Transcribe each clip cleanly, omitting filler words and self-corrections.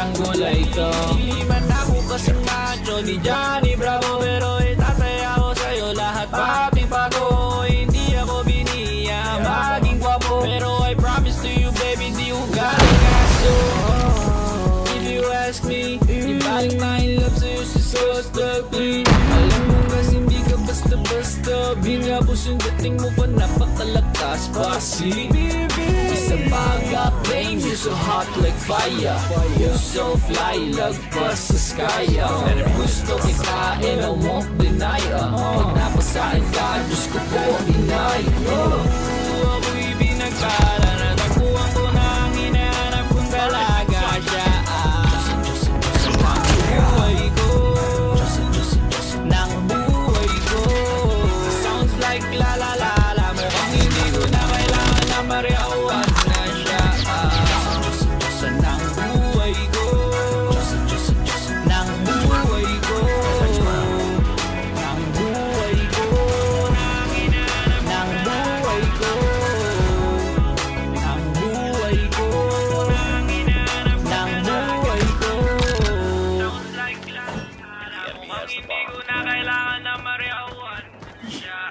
parang gulay to. Di man ako kasing macho ni Johnny Bravo, pero itataya ko sa'yo lahat pati pago. Hindi ako biniya maging gwapo, pero I promise to you baby di ko galing aso. If you ask me, ibalik na in love sa'yo si Sosta Queen. Alam mo kasi hindi ka basta-basta, binabos yung dating mo pa napakalakas pa si Sa baga flame, you so hot like fire. You so fly, lagpas sa sky. Pero gusto kita and I won't deny. Pag napasain ka, Diyos ko po ang inay. Ako'y binagkala, natagpuan ko na ang hinahanap kong dalaga siya. Buhay ko, ng buhay ko. Sounds like la la la la. Mukhang hindi ko na kailangan na mariawan na siya. Ng buhay ko, ng buhay ko, ng buhay ko, ng buhay ko, ng buhay ko, ng buhay ko. Sounds like la la la. Mukhang hindi ko na kailangan na mariawan na siya.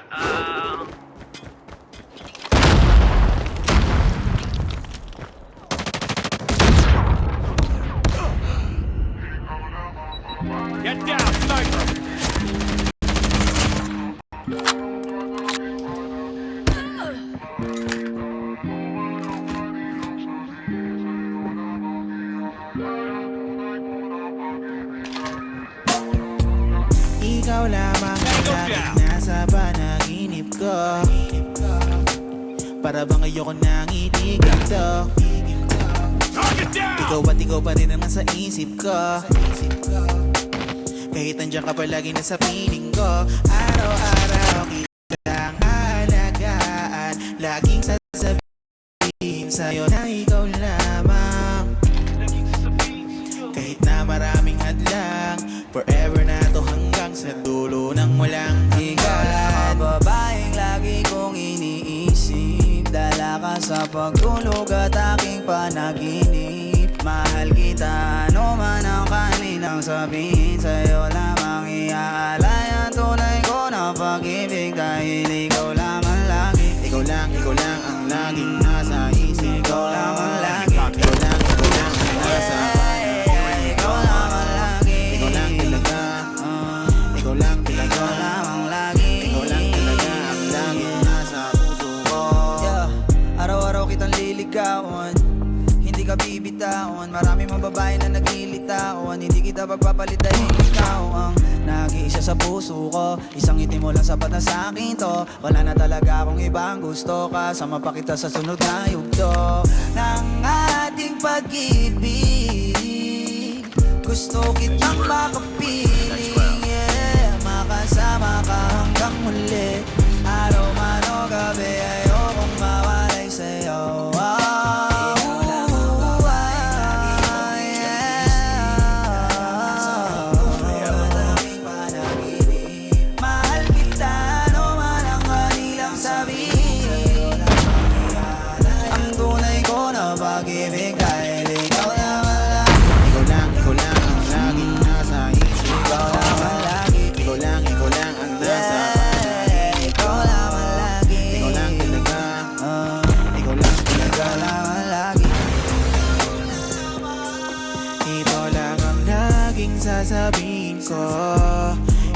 Get down, sniper! Ikaw lamang ang laging nasa panaginip ko. Para bang ayoko nang itigil to. Target down! Ikaw at ikaw pa rin naman sa isip ko. Kahit nandiyan ka palagi na sa piling ko. Araw-araw kitang aalagaan. Laging sasabihin sa'yo na ikaw lamang. Kahit na maraming hadlang, forever na to hanggang sa dulo ng walang hanggan. Babaeng lagi kong iniisip, dala ka sa pagtulog at aking panaginip. Mahal kita, ano man ang kanilang sabihin, sa'yo lamang iaalay ang tunay ko na pag-ibig. Dahil ikaw lamang lagi, ikaw lang ang laging nasa isip ko. ikaw lamang lagi, Ikaw lang ang nasa ikaw lamang lagi, ikaw lang talaga. Ikaw lang talaga. ikaw lamang lagi, Ikaw lang talaga ang laging nasa puso ko. yeah. Araw-araw kitang liligawan, hindi ka bibitawan. Marami mga babae na naglilitawan, hindi kita pagpapalit dahil ikaw ang nag-iisa sa puso ko. Isang ngiti mo lang sapat na sa'kin to. Wala na talaga akong ibang gusto, kasama pa kita sa sunod na yugto ng ating pag-ibig. Gusto kitang makapiling, yeah. Makasama ka hanggang muli. Araw man o gabi, ayokong mawalay sa'yo. Mahal kita, ano man ang kanilang sabihin. Ang tunay ko na pag-ibig dahil ikaw lamang lagi, Ikaw lang ang laging nasa isip ko. ikaw lamang lagi, Ikaw lang ang nasa ikaw lamang lagi, ikaw lang talaga. Ikaw lang talaga. ikaw lamang lagi. Ito lang ang laging sasabihin ko.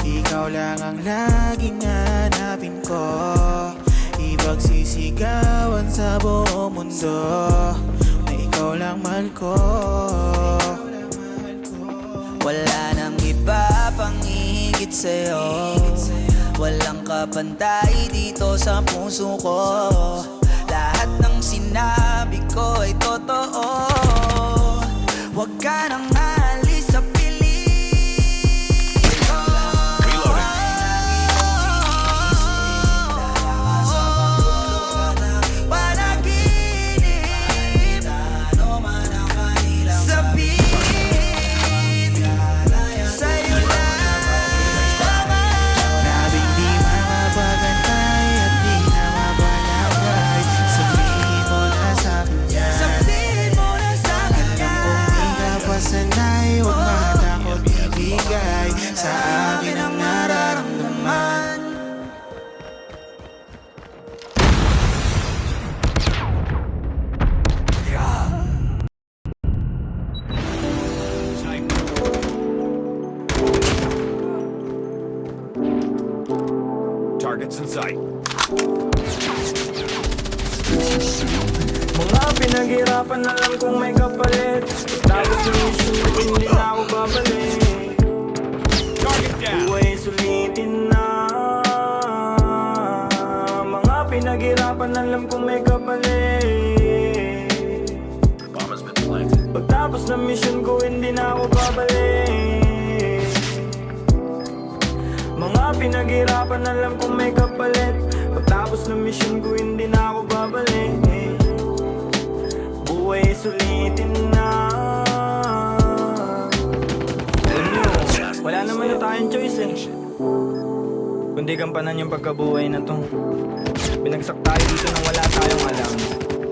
Ikaw lang ang laging hanapin ko. Ipagsisigawan sa buong mundo na ikaw lang mahal ko. Wala nang iba pang higit sa'yo. Walang kapantay dito sa puso ko. Lahat ng sinabi ko ay totoo. Huwag ka nang alis sa piling ko. Panaginip, ano man ang kanilang sabihin, sa'yo lamang. Labing di mapagantay at di na mapalagay. Mga pinaghirapan alam kong may kapalit. Tapos ng mission ko hindi na ako babalik. Target down. Buhay sulitin na. Mga pinaghirapan alam kong may kapalit. Bomb has been planted. Pagtapos ng mission ko hindi na ako babalik. Mga pinaghirapan alam kong may kapalit. Pagtapos ng mission ko hindi na ako babalik. Buhay sulitin na. Alam nyo, wala naman na tayong choice eh, kundi gampanan yung pagkabuhay na to. Binagsak tayo dito nang wala tayong alam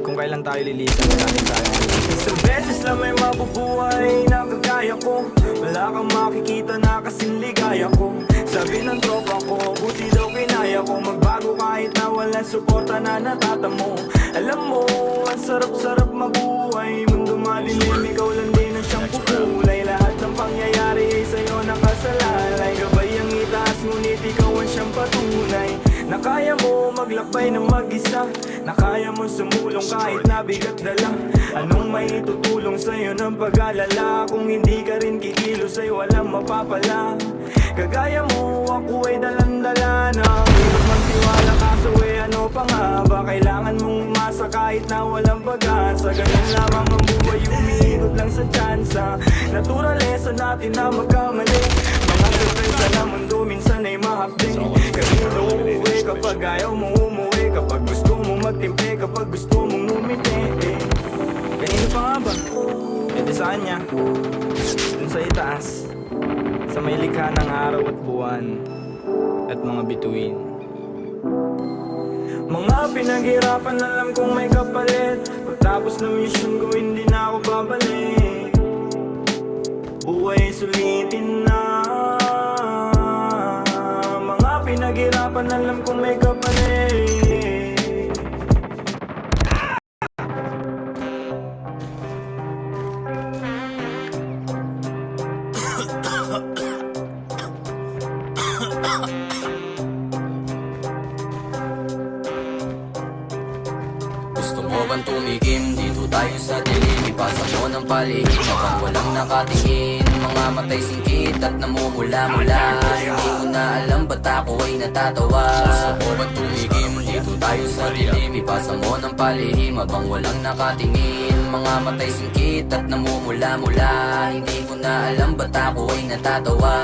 kung kailan tayo lilisan, wala din tayong alam. Isang beses lang may mabubuhay na kagaya ko. Wala kang makikita na kasing ligaya ko. Sabi ng tropa ko, buti daw kinaya ko magbago kahit na walang suporta na natatamo. Alam mo, ang sarap-sarap mabuhay. Mundo malilim, ikaw lang din ang siyang pukulay. Lahat ng pangyayari ay sa'yo nakasalalay. Gabay ang itaas, ngunit ikaw ang siyang patunay. Na kaya mo maglakbay ng mag-isa, na kaya mo sumulong kahit nabigat dala. Anong may tutulong sa'yo ng pag-alala? Kung hindi ka rin kikilos ay walang mapapala. Kagaya mo, ako ay dalandala na hirap magtiwala, kaso eh ano pa nga ba? Kailangan mong umasa kahit na walang pag-asa. Ganun lamang ang buhay, umiikot lang sa tsansa. Naturalesa natin na magkamali. Mga sorpresa na mundo minsan ay mahapding. Kanino uuwi kapag ayaw mo umuwi? Kapag gusto mo magtimpe, kapag gusto mong ngumiti. Kanino pa nga ba? Pwede sa kanya, dun sa itaas, sa may likha ng araw at buwan at mga bituin. Mga pinaghirapan alam kong may kapalit. Pagtapos ng mission ko hindi na ako babalik. Buhay sulitin na. Mga pinaghirapan alam kong may kapalit. Gusto mo bang tumigim? Dito tayo sa dilim. Ipasa mo ng palihim habang walang nakatingin. Mga matay singkit at namumula-mula. Hindi ko na alam ba't ako ay natatawa. Gusto mo bang tumigim? Dito tayo sa dilim. Ipasa mo ng palihim habang walang nakatingin. Mga matay singkit at namumula-mula. Hindi ko na alam ba't ako ay natatawa.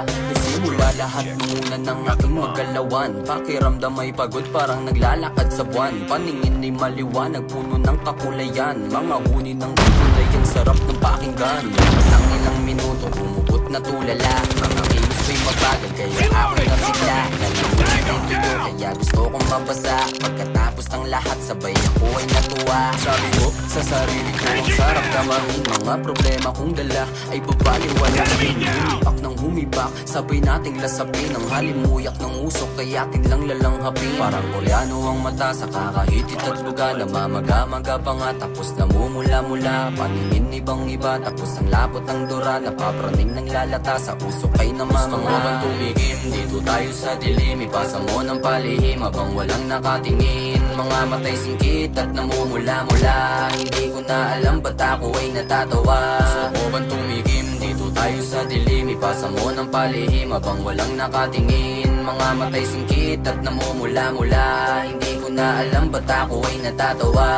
Nagsimula lahat muna ng aking magalawan. Pakiramdam ay pagod parang naglalakad sa buwan. Paningin ay maliwanag, puno ng kakulayan. Mga huni ng kulay, ang sarap ng pakinggan. Pasang ilang minuto, bumubot na tulala. Mga kilos ko'y mabagal, kaya ako'y nabigla. Nalimutin ang tuyo, kaya gusto kong mabasa. Pagkatapos ng lahat, sabay ako ay natuwa. Sabi ko sa sarili ko, ang sarap damahin. Mga problema kong dala ay babaliwalain. Humipak ng humibak, sabay nating lasapin. Ang halimuyak ng usok, kaya atin lang lalanghapin. Parang koreano ang mata sa kakahitit at buga. Namamaga-maga pa nga, tapos namumula-mula. Paningin ibang iba, tapos ang lapot ng dura. Napapraning ng lalata sa usok kay namamanga. Gusto mo bang tumigim? Dito tayo sa dilim. Ipasa mo ng palihim habang walang nakatingin. Mga matay singkit at namumula-mula. Hindi ko na alam ba't ako ay natatawa. Gusto mo bang tumigim? Dito tayo sa dilim. Ipasa mo ng palihim habang walang nakatingin. Mga matay singkit at namumula-mula. Hindi ko na alam ba't ako ay natatawa.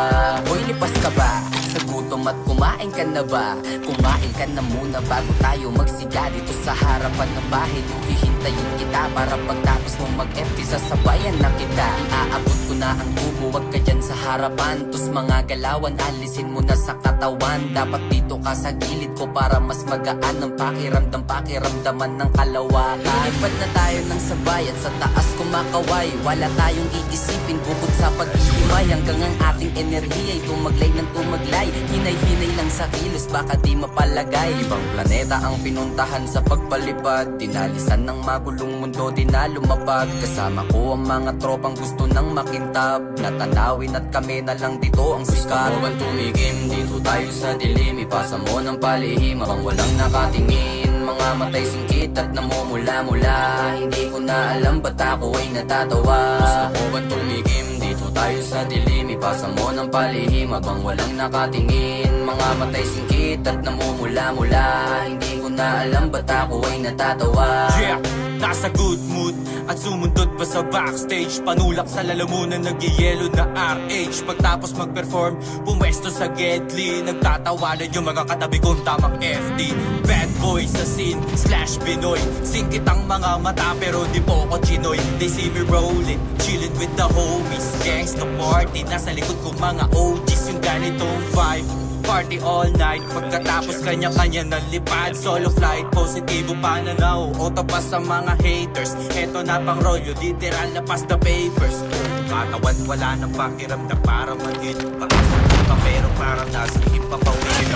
Hoy, lipas ka ba sa gutom at kumain ka na ba? Kumain ka na muna bago tayo magsiga dito sa harapan ng bahay. Hihintayin kita para pagtapos mo mag-FT sasabayan na kita. Iaabot ko na ang tubo, wag ka dyan sa harapan. Tus mga galawan, alisin mo na sa katawan. Dapat dito ka sa gilid ko para mas magaan ang pakiramdaman ng kalawakan. Lilipad na tayo ng sabayan, sa taas kumakaway. Wala tayong iisipin bukod sa pag-ihimay. Hanggang ang ating enerhiya ay tumaglay ng tumaglay. Hinay-hinay lang sa kilos, baka di mapalagay. Ibang planeta ang pinuntahan sa pagpalipad. Dinalisan ng magulong mundo, di na lumapag. Kasama ko ang mga tropang gusto nang makintab. Natanawin at kami na lang dito ang sikat. Gusto mo bang tumigim? Dito tayo sa dilim. Ipasa mo ng palihim habang walang nakatingin. Mga matay singkit at namumula-mula. Hindi ko na alam ba't ako ay natatawa. Gusto mo bang tumigim? Dito tayo sa dilim, ipasa mo ng palihim habang walang nakatingin. Mga matay singkit at namumula-mula, hindi ko na alam ba't ako ay natatawa. Yeah, nasa good mood at sumundot pa sa backstage. Panulak sa lalamunan, nagyayelo na RH. Pagtapos mag-perform, pumwesto sa Gedli. Nagtatawanan yung mga katabi kong tamang FD. Bad boy sa scene, slash Pinoy. Singkit ang mga mata pero di po ko chinoy. They see me rolling, chilling with the homies. Gangsta party, nasa likod ko mga OGs. Yung ganitong vibe, party all night. Pagkatapos kanya-kanya ng lipad, solo flight, positibo pananaw, o tapas sa mga haters. Eto na pang rolyo, literal na past the papers. Katawan wala nang pakiramdam para manhid. Pakasagot ka pero parang nasa hipapawin.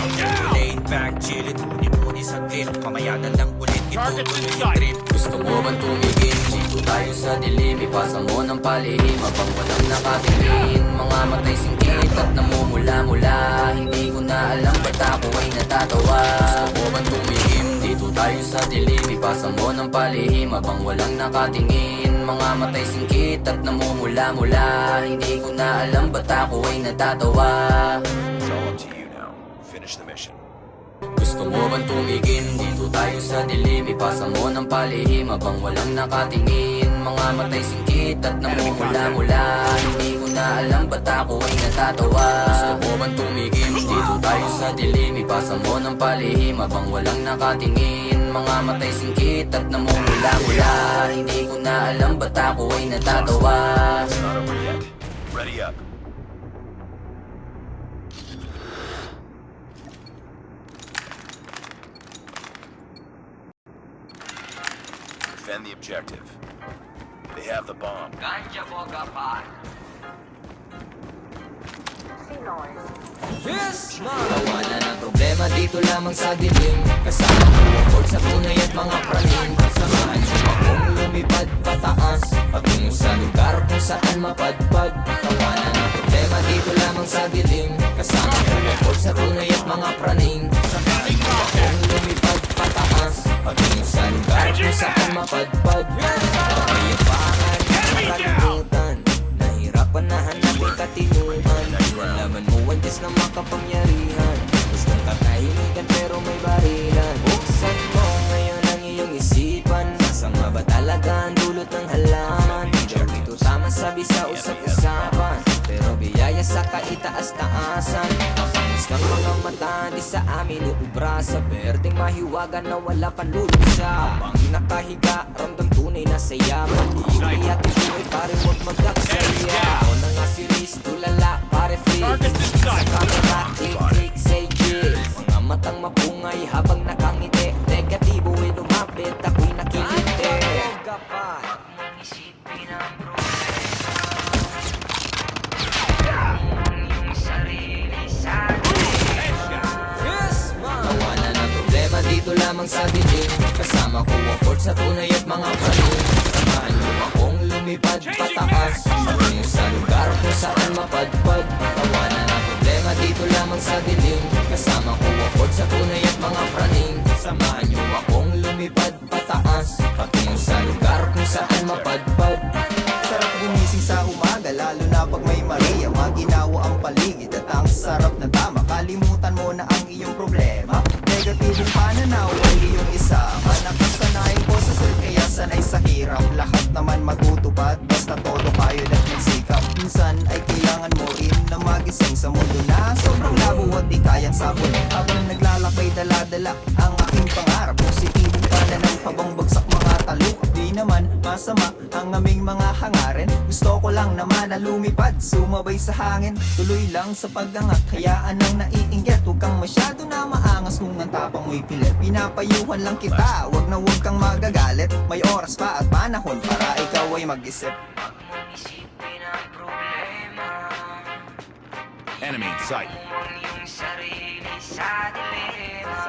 Laid back, chillin', muni-muni sa clip. Mamaya na lang ulit itutuloy yung trip. Gusto mo bang tumigil? Dito tayo sa dilim, ipasa mo ng palihim habang walang nakatingin. Mga matay singkit at namumula-mula, hindi ko na alam ba't ako ay natatawa. Gusto mo bang tumigil? Dito tayo sa dilim, ipasa mo ng palihim habang walang nakatingin. Mga matay singkit at namumula-mula, hindi ko na alam ba't ako ay natatawa. It's all up to you now. Finish the mission. Gusto mo bang tumigil? Dito tayo sa dilim, ipasa mo ng palihim habang walang nakatingin. Mga matay singkit at namumula-mula, hindi ko na alam ba't ako ay natatawa. Gusto mo bang tumigil? Dito tayo sa dilim, ipasa mo ng palihim habang walang nakatingin. Mga matay singkit at namumula-mula, hindi ko na alam ba't ako ay natatawa. It's not over yet. Ready up. Defend the objective. They have the bomb. Tawanan ang problema dito lamang sa dilim. Kasama ko ang board sa tunay at mga praning. Samahan niyo akong lumipad pataas patungo sa lugar kung saan mapadpad. Tawanan ang problema dito lamang sa dilim. Kasama ko ang board sa tunay at mga praning. Samahan niyo akong lumipad pataas patungo sa lugar kung saan mapadpad. Kapayapaan, nakalimutan, nahirapan na hanapin katinuan. Nalaman mo ang Diyos na makapangyarihan. Gustong katahimikan pero may barilan. Buksan mo ngayon ang iyong isipan. Masama ba talaga ang dulot ng halaman? Di daw ito tama sabi sa usap-usapan, pero biyaya sa kaitaas-taasan. Makamis kang mga mata, di sa amin uubra. Sa berdeng mahiwagan na wala panlulusa. Habang nakahiga, ramdam tunay na saya. Maligay at ibuhay pare huwag magkaksaya. Ako na nga si Riz, tulala pare free. Sa camera, click, say chill. Mga matang mapungay habang nakangiti. Negatibo ay lumapit, ako'y nakiliti. Isipin ang tawanan ang problema dito lamang sa dilim. Kasama ko ang port sa tunay at mga praning. Samahan niyo akong lumipad pataas patungo sa lugar kung saan mapadpad. Tawanan ang problema dito lamang sa dilim. Kasama ko ang port sa tunay at mga praning. Samahan niyo akong lumipad pataas patungo sa lugar kung saan mapadpad. Sarap gumising sa umaga, lalo na pag may Maria. Maginawa ang paligid at ang sarap na tama. Kalimutan mo na ang iyong problema. Negatibong pananaw ay iyong isama. Nakasanayin ko sa sir, kaya sanay sa hirap. Lahat naman matutupad, basta todo kayo at magsikap. Minsan ay kailangan mo rin na magising sa mundo na sobrang labo at di kayang sabon. Habang naglalakbay dala-dala ang aking pangarap. Positibong pananaw habang bagsak mga talo. Di naman masama ang aming mga hangarin. Gusto ko lang naman na lumipad, sumabay sa hangin. Tuloy lang sa pag-angat, hayaan ang naiinggit. Huwag kang masyado na maangas kung ang tapang mo'y pilit. Pinapayuhan lang kita, wag na wag kang magagalit. May oras pa at panahon para ikaw ay mag-isip. Isipin ang problema. Enemy in sight. Yung sarili sa dilema.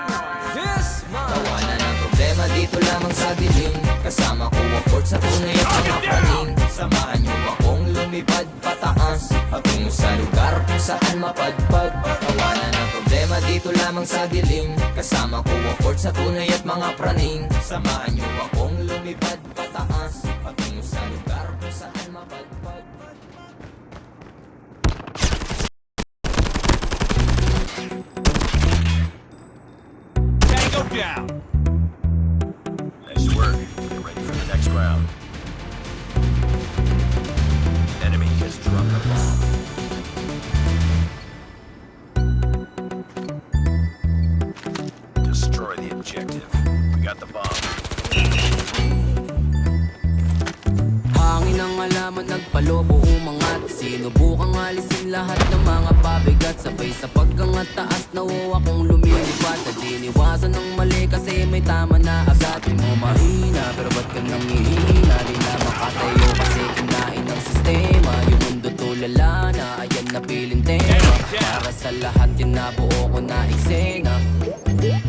Tawanan ang problema dito lamang sa dilim. Kasama ko ang port sa tunay at mga praning. Samahan niyo akong lumipad pataas patungo sa lugar kung saan mapadpad. Tawanan ang problema dito lamang sa dilim. Kasama ko ang port sa tunay at mga praning. Samahan niyo akong lumipad pataas patungo sa lugar kung saan mapadpad. objective. We got the bomb. Hangin ang alaman, nagpalobo umangat. Sinubukang alisin lahat ng mga pabigat. Sabay sa pagkangat taas na akong lumilipat. At iniwasan ng mali kasi may tama na agad. Di mo mahina pero ba't ka nang hihina? Di na makatayo kasi kinain ng sistema. Yung mundo tulala na, ayan na piling tema. Para sa lahat tinabuo ko na eksena.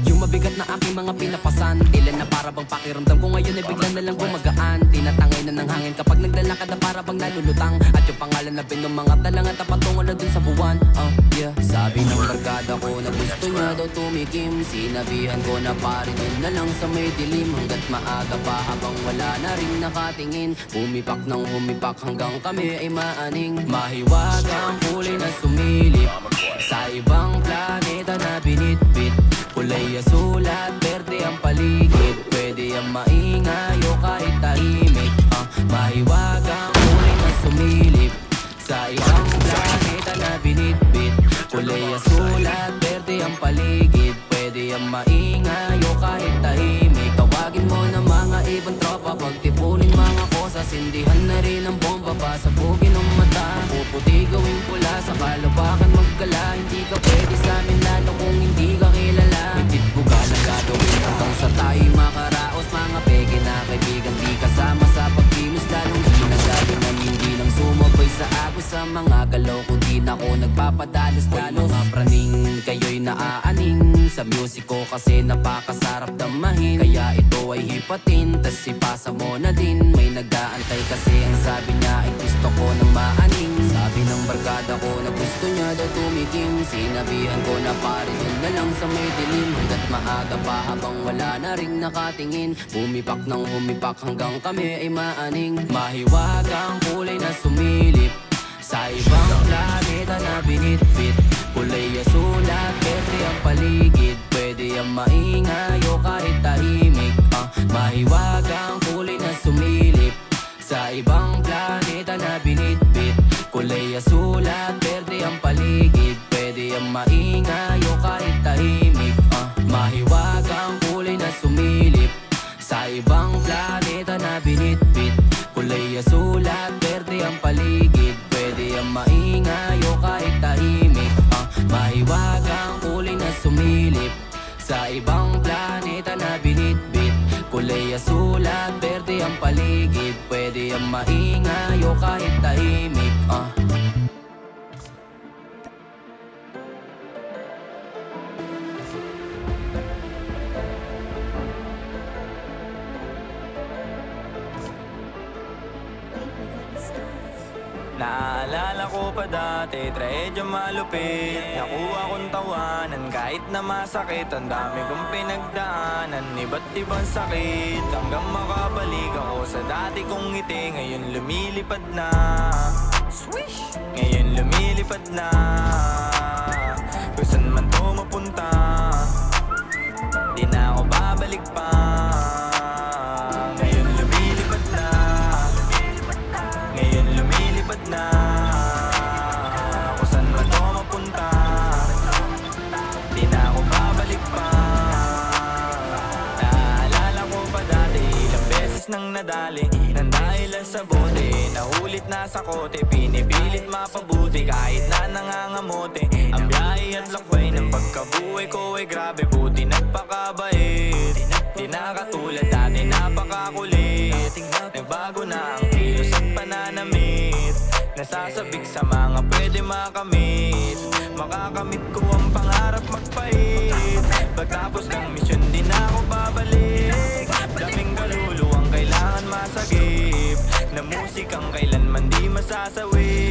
Yung mabigat na aking mga pinapasan, tila na para bang pakiramdam ko ngayon ay bigla na lang gumagaan. Tinatangay na ng hangin kapag naglalakad na para bang nalulutang. At yung pangalan na ng mga talangan tapatungo na dun sa buwan. Yeah. Sabi ng barkada ko na gusto niya daw tumikim. Sinabihan ko na pare dun na lang sa may dilim. Hanggat maaga pa habang wala na rin nakatingin. Humipak ng humipak hanggang kami ay maaning. Mahiwag ang kulay na sumilip sa ibang planeta na binitbit. Kulay asul at berde ang paligid. Pwede ang maingay o kahit tahimik. Mahiwag ang kulay na sumilip sa ibang planeta na binitbit. Kulay asul at berde ang paligid. Pwede ang maingay o kahit tahimik. Tawagin mo na mga ibang tropa. Pagtipunin mga kosa, sindihan na rin ang bomba. Pasabugin ang mata, puputi gawing pula. Sa kalabakan magkala, hindi ka pwede sa amin lalo kung hindi ka kilala. Bitit buga lang gagawin hanggang sa tayo makaraos. Mga peke na kaibigan, di kasama sa pagkilos. Lalong di nagalingan, hindi lang sumabay sa agos. Sa mga galaw ko di na ako nagpapadalos dalos. Mga praning kayo'y naaaning sa music ko kasi napakasarap damahin. Kaya ito ay hipatin, tas ipasa mo na din. May nag-aantay kasi ang sabi niya ay gusto ko ng maaning. Sabi ng barkada ko na gusto niya daw tumikim. Sinabihan ko na pare dun na lang sa may dilim. Hanggat maaga pa habang wala na ring nakatingin. Humipak ng humipak hanggang kami ay maaning. Mahiwag ang kulay na sumilip sa ibang planeta na binitbit. Kulay asul at berde ang paligid. Pwede ang maingay o kahit tahimik. Mahiwag ang kulay na sumilip sa ibang planeta na binitbit. Kulay asul at berde ang paligid. Pwede ang maingay o kahit tahimik. Mahiwag ang kulay na sumilip sa ibang planeta na binitbit. Kulay asul at berde ang paligid. Pwede ang maingay o kahit tahimik. Mahiwag ang kulay na sumilip sa ibang planeta na binitbit. Kulay asul at berde ang paligid. Pwede ang maingay o kahit tahimik. Naalala ko pa dati, trahedya malupit. Nakuha kong tawanan kahit na masakit. Ang dami kong pinagdaanan, iba't ibang sakit. Hanggang makabalik ako sa dati kong ngiti. Ngayon lumilipad na, swish! Ngayon lumilipad na, kung saan man to mapunta, di na ako babalik pa. Ngayon lumilipad na, ngayon lumilipad na, kung saan man to mapunta, di na ako babalik pa. Naalala ko pa dati, ilang beses nang nadali nang dahilan sa bote. Nahulit na sa kote, pinipilit mapabuti kahit na nangangamote. Ang biyahe at lakway ng pagkabuhay ko ay grabe, buti nagpakabait. Di na katulad dati, napakakulit. Nagbago na ang kilos at pananamit. Nasasabik sa mga pwede makamit. Makakamit ko ang pangarap magpait. Pagtapos ng misyon di na ako babalik. Daming kaluluwang kailangan masagip, na musikang kailanman di masasawi.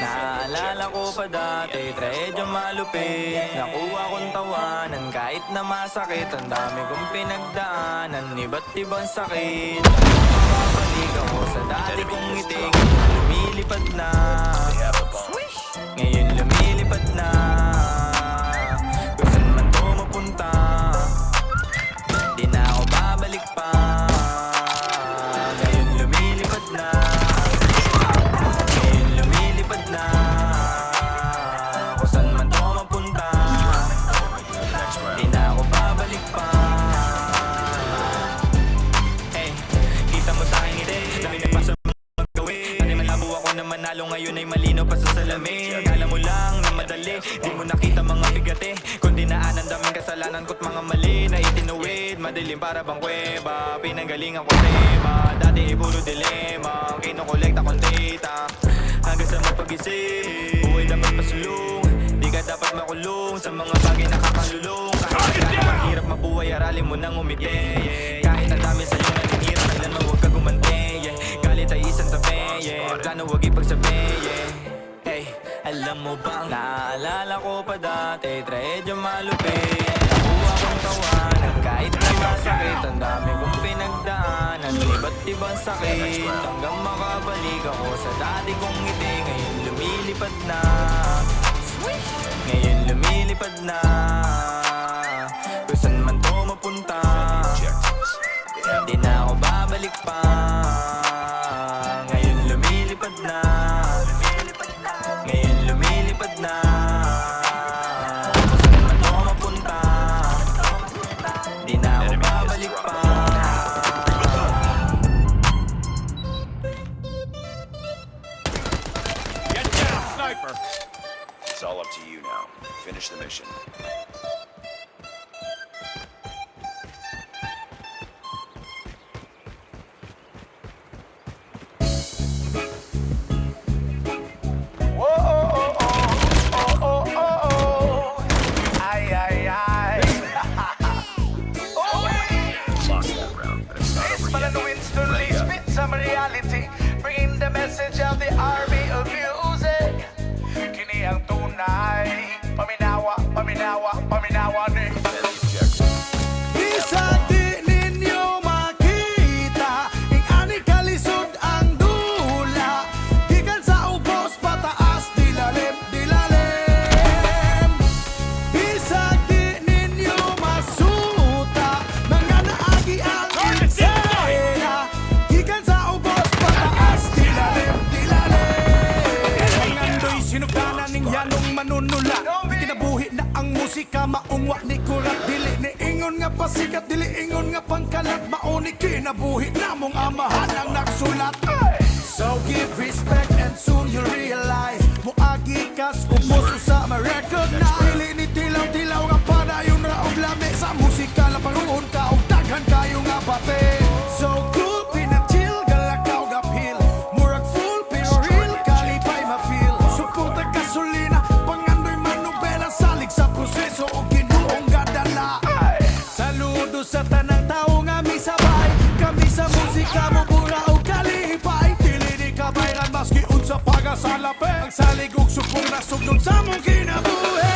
Naalala ko pa dati, trahedya malupit. Nakuha kong tawanan kahit na masakit. Ang dami kong pinagdaanan, iba't ibang sakit. Makabalik ako sa dati kong ngiti. Lumilipad na, ngayon lumilipad na, kung saan man to mapunta, di na ako babalik pa. Ngayon lumilipad na, ngayon lumilipad na, kung saan man to mapunta, di na ako babalik. Di mo nakita mga bigate, kundi naanan daming kasalanan ko't mga mali na itinuwid. Madilim para bang kuweba, pinanggalingan ko tema. Dati puro dilema, kinukolekta kong data hanggang sa mapag-isip, buhay dapat pasulong. Di ka dapat makulong sa mga bagay nakakalulong. Kahit na gano'ng mahirap mabuhay, aralin mo nang umiti. Kahit ang dami sa'yo naninira, kailan mo huwag ka gumante. Galit ay isang tabi, plano huwag ipagsabi. Hey, alam mo bang naaalala ko pa dati, trahedya malupit. Nakuha kong tawanan kahit na masakit. Ang dami kong pinagdaanan, iba't ibang sakit, hanggang makabalik ako sa dati kong ngiti. Ngayon lumilipad na, ngayon lumilipad na, kung saan man to mapunta, di na ako babalik pa. Ngayon lumilipad na, ngayon lumilipad na, kung saan man to mapunta, di na ako babalik pa. It's all up to you now. Finish the mission. Lost that round, but it's not over yet. Ready up. Some reality, bringing the message of the army of music. Kini ang tunay, paminawa, paminawa, paminawa ni. Defend the objective. Bisag di ninyo makita, ing ani kalisod ang dula. Gikan sa ubos pataas, dilalim, dilalim. Bisag di ninyo masuta, mga naagi ang insena. Gikan sa ubos pataas, dilalim, dilalim. Ngandoy sinugdanan ning yanong manunula. Kinabuhi na ang musika, maungwa ni kurat. Dili ni ingon nga pasikat, dili ingon nga pangkalat. Mauni kinabuhi na mong amahan ang nagsulat. So give respect and soon you realize, muagi kas ubos sa ma-recognize. Dili ni tilaw-tilaw nga padayon ra og lami. Sa musika la panguon ka og daghan kayo nga bate. So cool, pinachill, galakaw gapil. Murag full pero real, kalipay ma-feel. Suporta gasolina, pangandoy manubela. Salig sa proseso o ginuong gadala. Saludo sa tanang tao nga misabay. Kami sa musika mo bura o kalipay. Dili di kabayran maski unsa pagasalapay. Ang salig og supong nasugdon sa mong kinabuhi.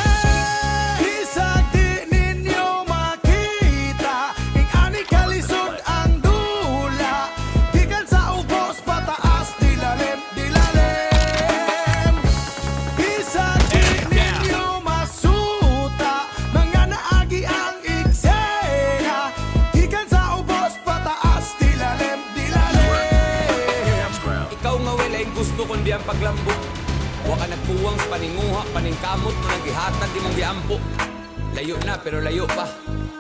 Bisag di ninyo makita, ing ani kalisod ang dula. Gikan sa ubos pataas, dilalim, dilalim. Bisag di ninyo masuta, mga naagi ang eksena. Gikan sa ubos pataas, dilalim, dilalim. Next round. Ikaw nga walay gusto kundi ang paglambok. Wa ka nagkuwang sa paninguha, paningkamot mo naghihatag di mong giampo. Layo na pero layo pa,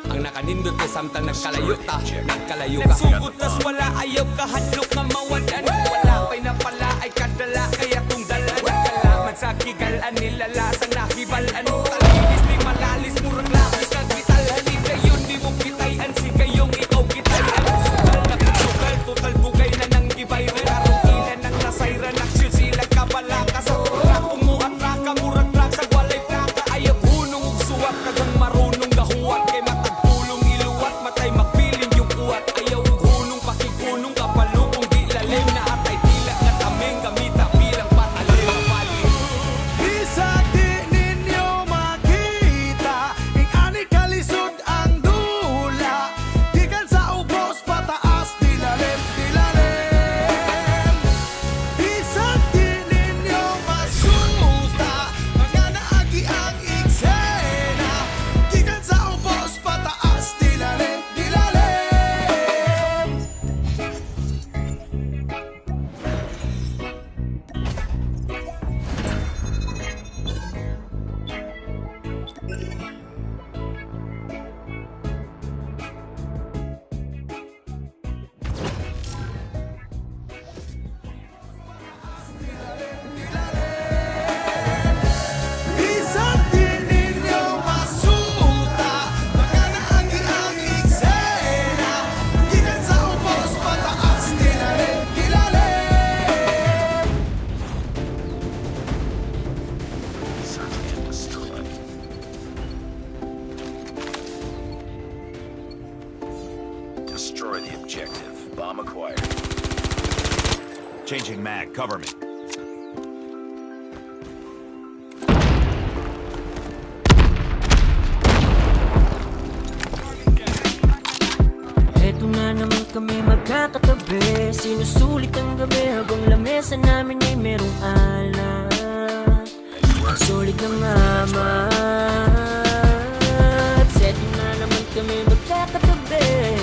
ang nakanindot kay samtang nagkalayo ta, nagkalayo ka. Nagsugod tas wala ayaw kahadlok nga mawadan. Wala pa'y napala ay kadala, kaya kung dalan kalaman sa kigalan nilala sa nakibalan. Talinis di malalis, murag lapis kag vitalhanin. Kayon di mo kitayan si kayong ikaw kitayan. Sukal na sukal, total bugay na nang gibay. Karong ilan ang nasayra, naksyon sila kabalaka. Sa rakong mo at raka, murag rak sa walay plaka. Ayaw hunong ug suwak, kagang marunong gahuwat. Kay matagpulong iluwat, matay magpiling yung uwat. Ayaw ug hunong pakigunong kapalukong di lalim. Na atay tila nga tameng gamita bilang patalim. Bali Bisag di Bomb acquired. Changing mag, cover me. Eto na naman kami magkakatabi, sinusulit ang gabi habang lamesa namin ay merong alak. Ang solid ng amat. Eto na naman kami magkakatabi,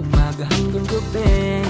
umaga hanggang gabi.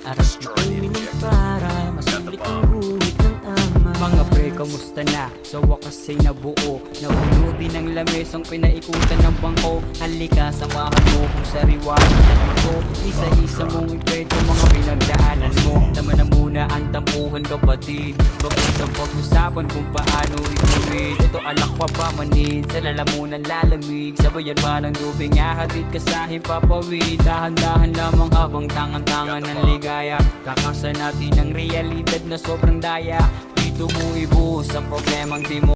Aras na uminom para masulit ang guhit ng ama. Mga pre, kamusta na? Sa wakas ay nabuo. Nahulubi ng lamesang pinaikutan ng bangko. Halika, samahan mo kung sariwanan natin ko. Isa-isa mong ipeto mga pinagdaanan mo. Tama na muna ang tampuhan kapatid. Bakit sa pag-usapan kung paano ituwid. Ito alak pa pamanid, sa lalamunan lalamig. Sabayan pa ng dubing ahatid ka sa himpapawid. Dahan-dahan lamang habang tangan-tangan ng ligaya. Kakasan natin ang realidad na sobrang daya. Dito mo ibuhos ang problemang di mo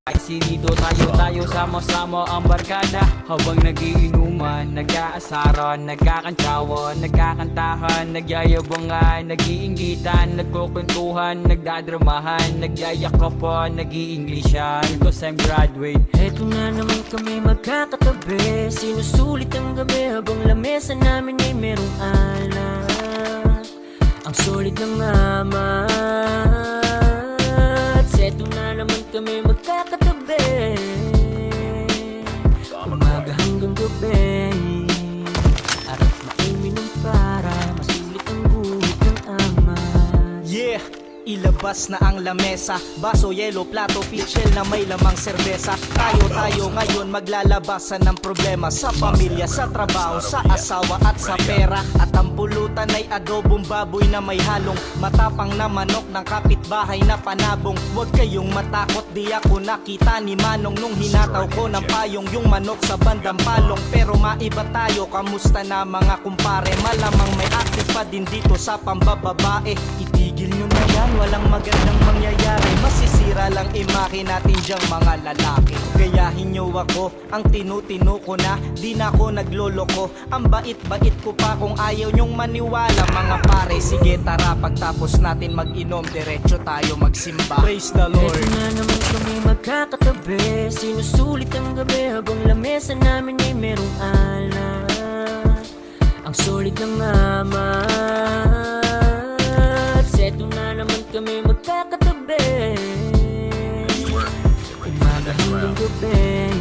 kasi dito tayo sama-sama ang barkada. Habang nagiinuman, nag-aasaran, nagkakantsawan, nagkakantahan, nagyayabangan, nag-iinggitan, nagkukwentuhan, nagdadramahan, nagyayakapan, nag-iinglisyan. Cause I'm graduate. Eto na naman kami magkakatabi, sinusulit ang gabi habang lamesa namin ay merong alak. Ang solid ng amat. Eto na naman kami magkakatabi, umaga hanggang gabi. Arap maiminom para masulit ang guhit ng amat. Yeah! Ilabas na ang lamesa, baso, yelo, plato, pitchel na may lamang serbesa. Tayo ngayon maglalabasan ng problema sa pamilya, sa trabaho, sa asawa at sa pera. At ang pulutan ay adobong baboy na may halong matapang na manok ng kapitbahay na panabong. Huwag kayong matakot, di ako nakita ni Manong nung hinataw ko ng payong yung manok sa bandang palong. Pero maiba tayo, kamusta na mga kumpare? Malamang may active pa din dito sa pambababae. Itigil nyo na yan, walang magandang mangyayari. Masisira lang imahe natin dyang mga lalaki. Gayahin nyo ako, ang tinutino ko na, di na ako nagloloko. Ang bait-bait ko pa kung ayaw nyong maniwala mga pare. Sige tara, pagtapos natin mag-inom, diretso tayo magsimba. Praise the Lord. Eto na naman kami magkakatabi, sinusulit ang gabi habang lamesa namin ay merong alak. Ang solid ng amat. Eto na naman kami magkakatabi, umaga hanggang gabi.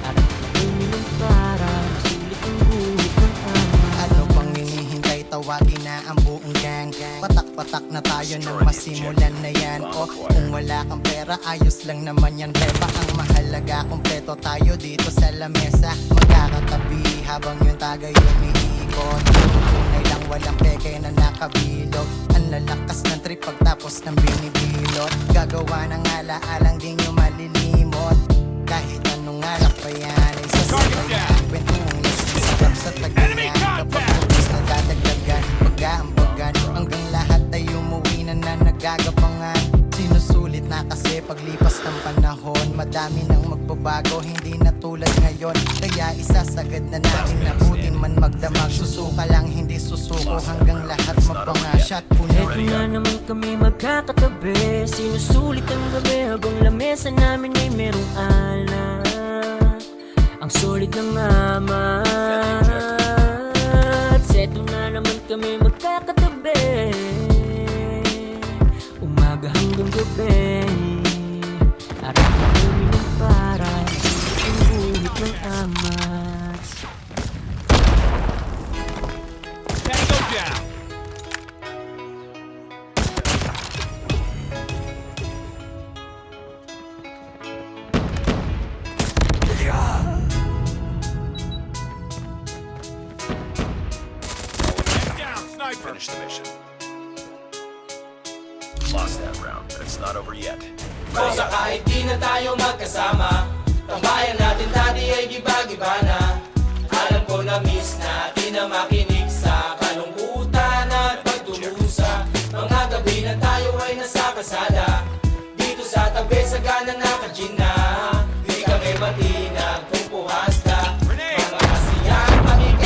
Arap na uminom para masulit ang guhit ng amat. Ano pang hinihintay, tawagin na ang buong gang. Patak-patak na tayo nang masimulan na yan. O kung wala kang pera, ayos lang naman yan, beba. Ang mahalaga, kompleto tayo dito sa lamesa. Magkakatabi habang yung tagay umiikot. Tunay lang, walang peke na nakabilog. Ang lalakas ng trip pagtapos ng binibilot. Gagawa ng ala-alang di nyo malilimot. Kahit anong alak pa yan ay sasabayan. Kwentong lesson sa rap sa tagayan. Kapag pulis na dadagdagan, pag-aambagan, hanggang lahat ay umuwi na nagagapangan. Sinusulit na kasi paglipas ng panahon, madami nang magbabago, hindi na tulad ngayon. Kaya isasagad na natin na butin man magdamag. Susuka lang, hindi susuko hanggang lahat mapangasya at puno. Eto na naman kami magkakatabi, sinusulit ang gabi habang lamesa namin ay merong alak. Ang solid ng amat. Eto na naman kami magkakatabi, umaga hanggang gabi. Arap na uminom para masulit ang guhit ng amat. Tango down. Finish the mission. Lost that round, but it's not over yet. Sa kahit di na tayo magkasama, tambayan natin dati ay giba-giba na. Alam ko na miss natin na makinig sa kalungkutan at pagdurusa. Mga gabi na tayo ay nasa kasada, dito sa tabi sa gana naka-gin na. Di kami matinag kung puhasta, mga kasiyang pakikita.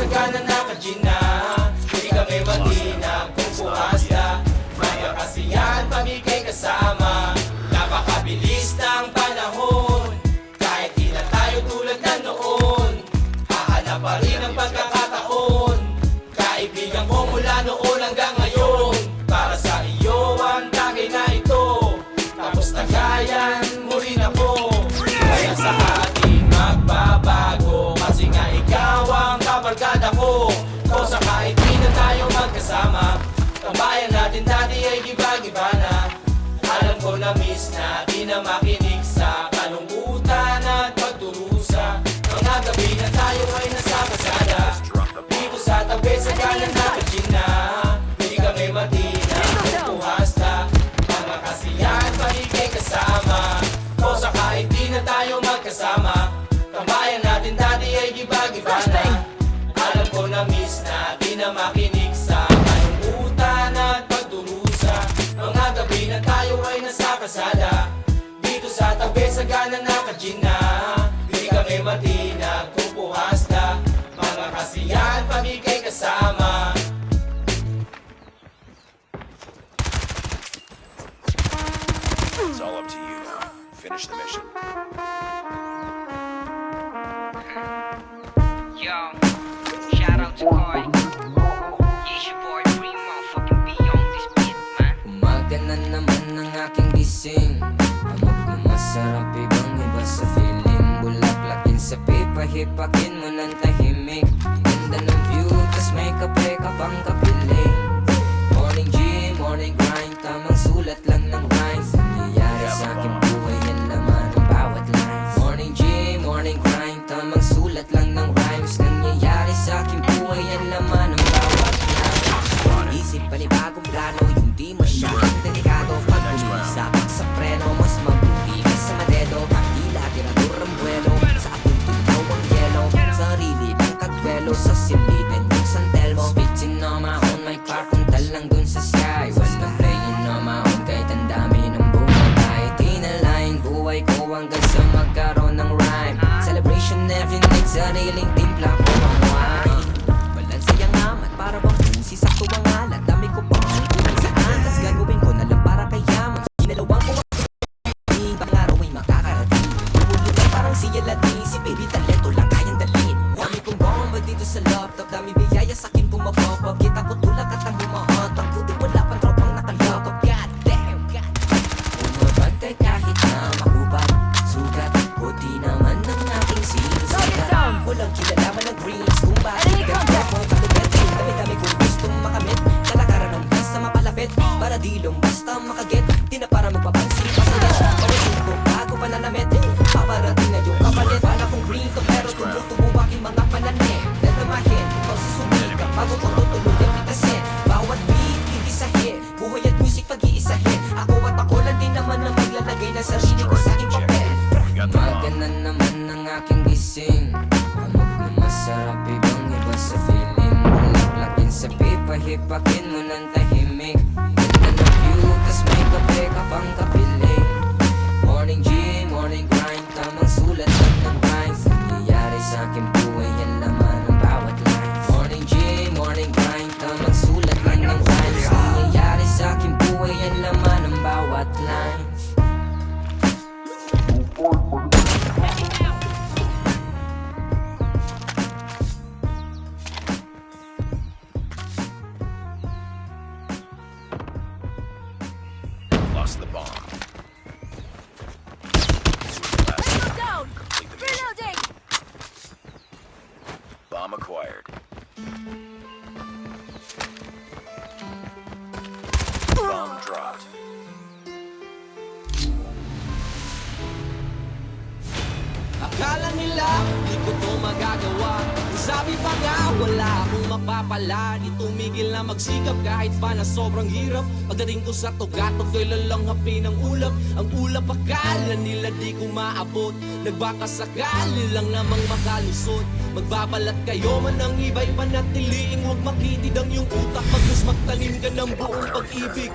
sagana naka-G na. Di kami mag-inang kukuhas na. Mga kasiyahan pamigay kasama. Napakabilis ng panahon. Kahit di na tayo tulad na noon, hahanap pa rin ang pagkakataon. Kaibigan ko mula noon hanggang ngayon. Para sa iyo ang tagay na ito. Tapos tagayan mo rin ako. Kaya sa ating magbabago, kasi nga ikaw ang kabarkada ko. O sa kahit di na tayo magkasama, tambayan natin dati ay giba-giba na. Alam ko na miss na, di na makinig sa kalungkutan at pagdurusa. Mga gabi na tayo ay nasa kasada, dito sa tabi sa galang naka-G na. Hindi kami matina, kukuhas na. Mga kasiyahan paligay kasama. O sa kahit di na tayo magkasama, tambayan natin dati ay giba-giba na. Alam ko na miss na, di na makinig sa kalungkutan at pagdurusa. Mga gabi na tayo ay nasa kasada, dito sa tabi sa gana naka-G na. Di kami matinag, kukuhas na. Mga kasiyahan pamigay kasama. It's all up to you now. Finish the mission. Yo, shout out to Koi. Yeah, your boy Primo, fucking be on this beat, man. Umaga na naman ang aking gising. Amag na masarap ibang iba sa feeling. Bulaklakin sa pipa, hipakin mo ng tahimik. Ganda ng view, tas may kape ka pang kapiling. Morning gym, morning grind, tamang sulat lang ng rhymes. Nangyayari sa aking buhay, yan naman ang bawat line. Morning gym, morning grind, tamang sulat lang ng rhymes. Nangyayari sa aking buhay, yan naman ang bawat line. Isip panibagong plano, yung di masyadong delikado. Pag bumisapak sa preno, mas mabuti ka sa madedo. Tila tirador ang buwelo, sa ating tulaw ang yelo. Sarili ng katwelo, sa silitan yung santelmo. Spitting on my own, may papuntal lang dun sa sky. Was na playing on my own, kahit ang dami ng bunga. Kahit inalign, buhay ko hanggang sa magkaroon ng rhyme. Celebration every night, sariling timpla ko ang wine. Balansay ang amat, para bang pusi sa tuwang alat. Dami ko pang kung saan, tas gagawin ko na lang para kayaman. Ginalawang ko ang pangaraw ay makakarating. Bumulutan parang si Aladdin, si baby talento lang kayang dalhin. Dami kong bomba dito sa laptop, dami biyaya sa'kin pumapop up. Kita ko tulak at ang humahot, ang puti wala pang tropang nakalokop. God damn, God. Umabantay kahit na makubat, sugat, o di naman ng aking sinusugat. Walang kilalaman ng greens, kung bakit ganda mo kalugad. Dami-dami kong gustong makamit, kalakaran ng basta mapalapit. Para di lang basta makaget, di na para magpapansin pasalit. Pagdating ko bago pa nanamit, paparating na yung kapalit. Wala kong green to pero tumutubo aking mga pananim. Dadamahin, ikaw sa sumika, bago ko tutuluyan pitasin. Bawat beat, igisahin, buhay at music pag-iisahin. Ako at ako lang din naman na maglalagay na sarili ko sa aking papel. Umaga na naman ang aking gising. Amag na masarap ibang iba sa feeling. Bulaklakin sa pipa, hipakin mo ng tahimik. Ganda ng view, tas may kape ka pang kapiling. Morning gym, morning grind, tamang sulat lang ng rhymes. Nangyayari sa aking buhay, yan naman ang bawat line. Morning gym, morning grind, tamang sulat lang ng rhymes. Nangyayari sa aking buhay, yan naman ang bawat lines. Lost the bomb. Down! Complete the mission. Reloading! Bomb acquired. Bomb dropped. Akala nila di ko to magagawa. Sabi pa nga wala akong mapapala. Di tumigil na magsikap kahit pa na sobrang hirap. Pagdating ko sa tugatok ko'y lalanghapin ang ulap. Ang ulap akala nila di ko maabot. Nagbaka sakali lang namang makalusot. Magbabalat kayo man ang iba'y panatiliing. Huwag makitid ang iyong utak pagkus magtanim ka ng buong pag-ibig.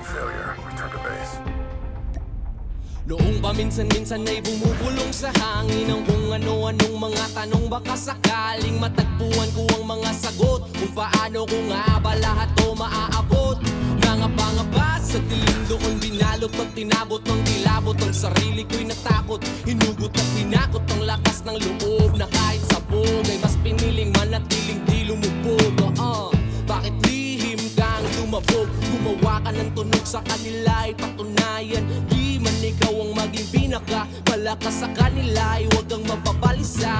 Noong paminsan-minsan ay bumubulong sa hangin ang kung ano-anong mga tanong, baka sakaling matagpuan ko ang mga sagot kung paano ko nga ba lahat to maaabot. Nangapa-ngapa sa dilim doon binalot at tinabot ng kilabot ang sarili ko'y natakot, hinugot at pinakot ang lakas ng loob na kahit sabog ay mas piniling manatiling di lumubog. Bakit lihim kang lumabog? Gumawa ka ng tunog sa kanila ay patunayan di man ikaw ang maging pinaka malakas sa kanila ay huwag kang mababalisa.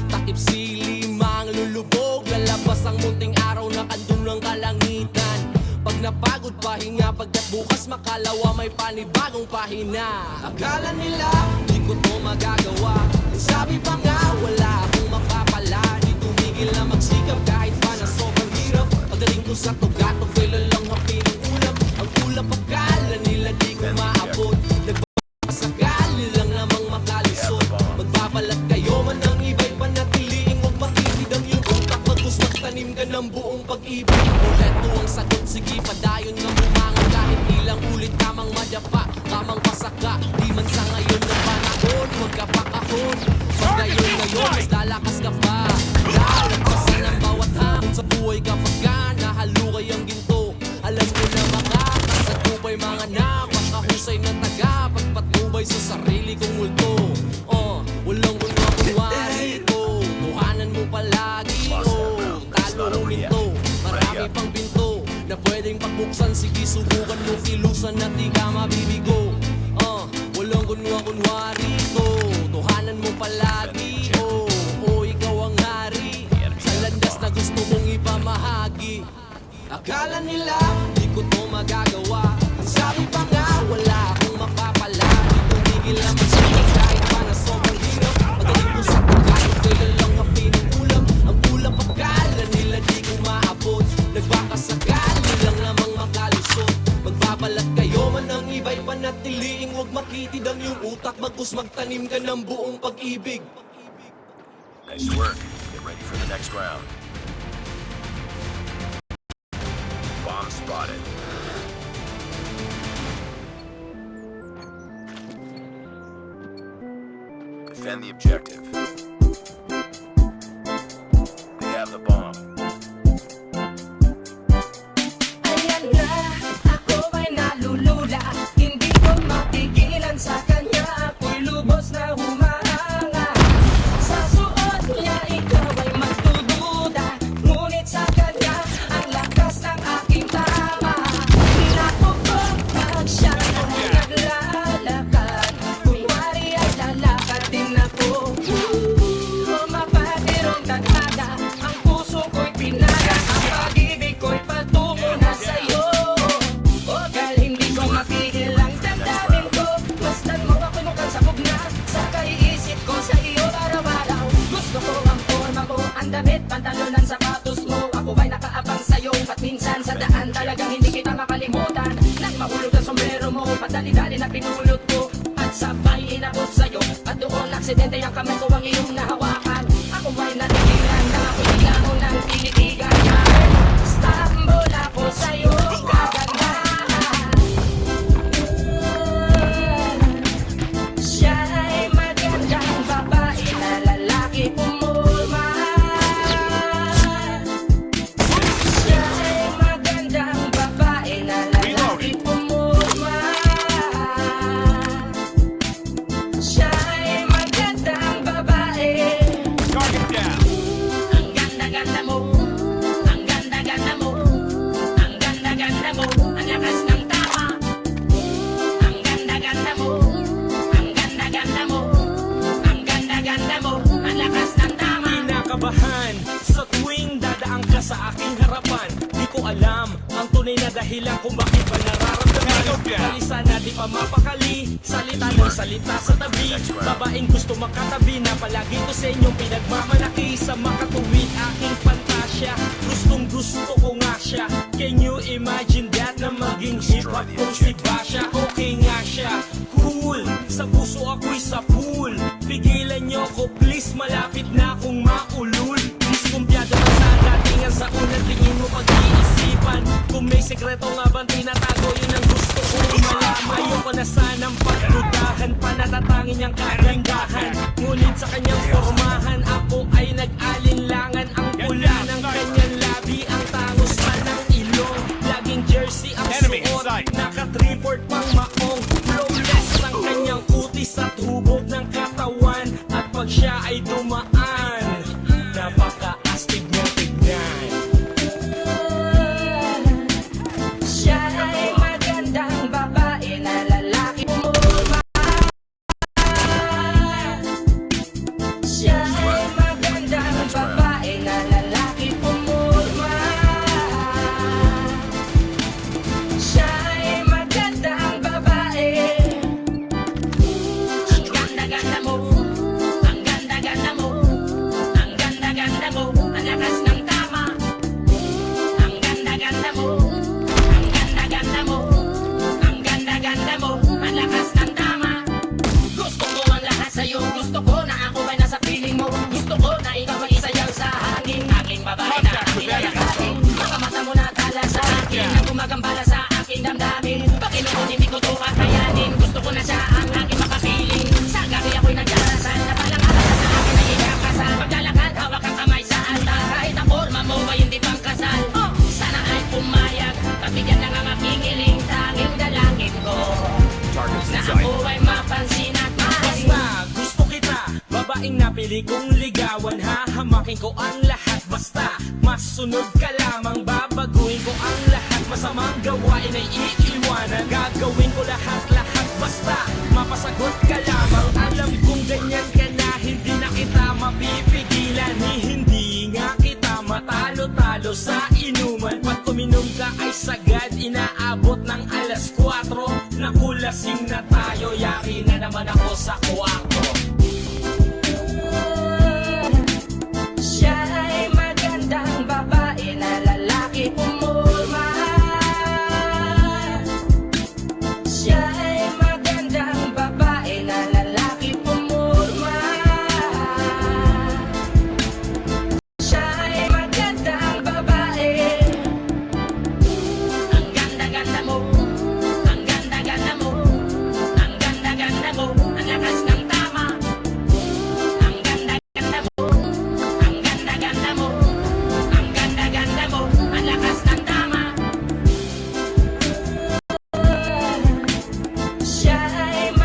Takip silim ang lulubog, lalabas ang munting araw na kandun ng kalangitan. Pag napagod pahinga, pagkat bukas makalawa may panibagong pahina. Akala nila di ko to magagawa, sabi pa nga wala akong mapapala. Di tumigil na magsikap kahit pa na sobrang hirap. Pagdating ko sa tugato, kailan lang hapi ng ulam. Ang ulam akala nila di ko maabot, nagpapasakali lang namang makalisot. Magbabalat kayo man ang iba'y panatiliing huwag makitid ang iyong utak, bagkus magtanim ka ng buong pag-ibig. O eto ang sagot, sige padayon nga bumanga kahit ilang ulit tamang madapa, tamang pasaka. Di man sa ngayon na panahon, magkapakahon. Pag ngayon mas lalakas ka pa, lalagpasan ang bawat hamon sa buhay kapag ka nahalukay ang ginto. Alam ko na makakasagubay mga napakahusay na taga pagpatubay sa sarili kong multo. Walang kunwa-kunwari ko, tuhanan mo palagi. Talo huminto, marami pang pinto na pwedeng pagbuksan. Sige subukan mo kilusan na di ka mabibigo. Walang kunwa-kunwari ko, tuhanan mo palagi. Ikaw ang hari sa landas na gusto mong ipamahagi. Akala nila di ko to magagawa, sabi pa nga wala akong mapapala. Di tumigil na magsikap kahit pa na sobrang hirap. Pagdating ko sa pagkain, kailan lang hapi ng ulam. Ang ulam akala nila di ko maabot, nagpakasakali lang namang makalusot. Magbabalat kayo man ang iba'y panatiliing huwag makitid ang iyong utak, bagkus magtanim ka ng buong pag-ibig. Nice work. Get ready for the next round. Bomb spotted. Defend the objective. They have the bomb. Ayan na, ako ay nalulula, hindi ko mapigilan sa kanya, ako'y lubos na humahanga. Sa suot niya ikaw ay magdududa, ngunit sa kanya ang lakas ng aking tama. Nakupot pag siya ay naglalakad, kunwari ay lalakad din ako. Mapatirong tadhana, ang puso ko'y pinala, ang pag-ibig ko'y patungo na sa'yo. Dahil hindi ko mapigil ang damdamin ko, masdan mo ako'y mukhang sabog na sa kaiisip ko sa iyo araw-araw. Gusto ko ang forma mo, ang damit, pantalon, ang sapatos mo. Ako ay nakaabang sa'yo at minsan sa daan talagang hindi kita makalimutan. Nang mahulog ang sombrero mo, padali-dali na pinulot ko at sabay inabot sa'yo. At doon aksidente ang kamay ko ang iyong nahawakan. Ako ay natigilan na ako'y bigla mo ng tinitigan. Istanbul ako sa'yo, kagandahan. Siya ay magandang babae na lalaki pumulma. Siya ay magandang babae na lalaki pumulma. Siya ay magandang babae. Target down. Ang ganda-ganda mo, ang ganda-ganda mo, ang ganda-ganda mo, ang lakas ng tama. Ang ganda-ganda mo, ang ganda-ganda mo, ang ganda-ganda mo, ang lakas ng tama. Kinakabahan sa tuwing dadaan ka sa aking harapan. Di ko alam ang tunay na dahilan kung bakit ba nararamdaman. Balisa na di pa mapakali, salita ng salita sa tabi. Babaeng gusto makatabi na palagi ko sa inyong pinagmamalaki. Sa makatuwid aking pantasya, gustong gusto ko nga siya. Can you imagine that na maging hip-hop kung si Basha? Okay nga siya, cool, sa puso ako'y sa pool. Pigilan nyo ko please, malapit na akong maulul. Diskumpiyado na sa datingan sa unang tingin mo pag-iisipan. Kung may sekreto nga bang tinatago, yun ang gusto ko malaman. Ayoko na sanang pag Bilangin niyang kagandahan, ngunit sa kanyang pormahan ako ay nag-alinlangan. Ang pula ng kanyang labi, ang tangos pa ng ilong. Laging jersey ang suot, naka-3-port pang maong. Flawless ang kanyang kutis at hubog ng katawan. At pag siya ay dumaan, napaka-astig niyang tignan. Siya ay magandang babae na lalaki pumulma. Siya ay magandang babae na lalaki pumulma. Siya ay magandang babae. Ang ganda-ganda mo, ang ganda-ganda mo, ang ganda-ganda mo, ang lakas ng tama. Ang ganda-ganda mo, ang ganda-ganda mo, ang ganda-ganda mo, ang lakas ng tama. Gusto ko ang lahat sa'yo, gusto ko na ako ay nasa piling mo. Gusto ko na ikaw ay isayaw sa hangin. Aking babae na aking lalakatin. Baka mata mo na tala sa akin, na gumagambala sa aking damdamin. Pakinoon hindi ko to kakayanin. Gusto ko na siya ang aking makapiling. Sa gabi ako'y nagdarasal, na palang-alas sa akin ay ikakasal. Paglalakad, hawak ang kamay sa altar. Kahit ang forma mo ay hindi pang kasal. Sana ay pumayag, kapigyan na nga makikiling. Tanging dalangin ko na ako ay mapansin at mahalin. Basta gusto kita, babaeng napili kong ligawan. Hahamakin ko ang lahat, basta masunod ka lamang. Babaguhin ko ang lahat, masamang gawain ay iiwanan. Gagawin ko lahat-lahat, basta mapasagot ka lamang. Alam kong ganyan ka na, hindi na kita mapipigilan. Hindi nga kita matalo-talo sa inuman. Pag uminom ka ay sagad, inaabot ng alas 4. Nakulasing na tayo, yari na naman ako sa kwarto.